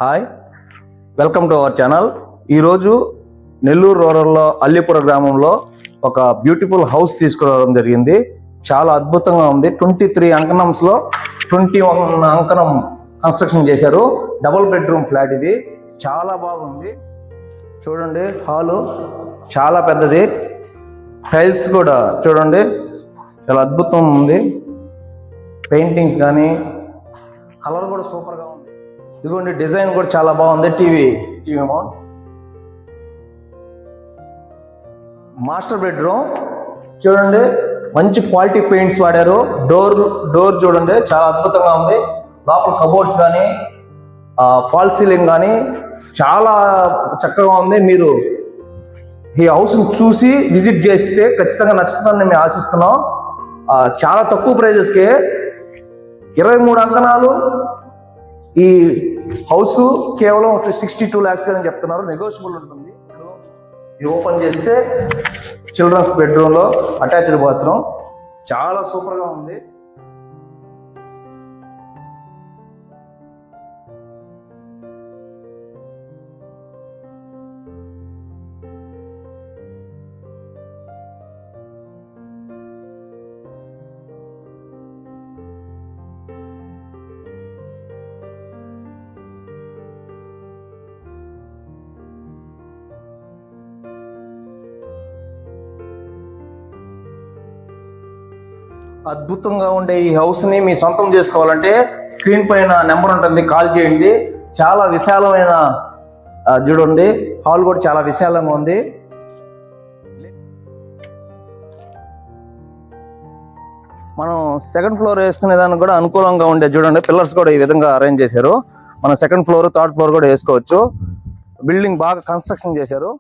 Hi, welcome to our channel. ఈరోజు నెల్లూరు రూరల్లో అల్లిపుర గ్రామంలో ఒక బ్యూటిఫుల్ హౌస్ తీసుకురావడం జరిగింది. చాలా అద్భుతంగా ఉంది. 23 అంకణంస్లో 21 అంకణం కన్స్ట్రక్షన్ చేశారు. డబుల్ బెడ్రూమ్ ఫ్లాట్ ఇది. చాలా బాగుంది. చూడండి, హాలు చాలా పెద్దది. టైల్స్ కూడా చూడండి, చాలా అద్భుతంగా ఉంది. పెయింటింగ్స్ కానీ కలర్ కూడా సూపర్గా ఉంది. ఇదిగోండి, డిజైన్ కూడా చాలా బాగుంది. టీవీ మాస్టర్ బెడ్రూమ్ చూడండి, మంచి క్వాలిటీ పెయింట్స్ వాడారు. డోర్ చూడండి, చాలా అద్భుతంగా ఉంది. లోపల కబోర్డ్స్ కానీ ఫాల్ సీలింగ్ కానీ చాలా చక్కగా ఉంది. మీరు ఈ హౌస్ని చూసి విజిట్ చేస్తే ఖచ్చితంగా నచ్చుతుందని మేము ఆశిస్తున్నాం. చాలా తక్కువ ప్రైజెస్కే 23 అంకణాలు ఈ హౌస్ కేవలం 62 lakhs అని చెప్తున్నారు. నెగోషియబుల్ ఉంటుంది. ఇది ఓపెన్ చేస్తే చిల్డ్రన్స్ బెడ్రూమ్లో అటాచ్డ్ బాత్రూమ్ చాలా సూపర్గా ఉంది. అద్భుతంగా ఉండే ఈ హౌస్ ని మీ సొంతం చేసుకోవాలంటే స్క్రీన్ పైన నెంబర్ ఉంటుంది, కాల్ చేయండి. చాలా విశాలమైన చూడండి, హాల్ కూడా చాలా విశాలంగా ఉంది. మనం సెకండ్ ఫ్లోర్ వేసుకునే దానికి కూడా అనుకూలంగా ఉండే చూడండి, పిల్లర్స్ కూడా ఈ విధంగా అరేంజ్ చేశారు. మనం సెకండ్ ఫ్లోర్, థర్డ్ ఫ్లోర్ కూడా వేసుకోవచ్చు. బిల్డింగ్ బాగా కన్స్ట్రక్షన్ చేశారు.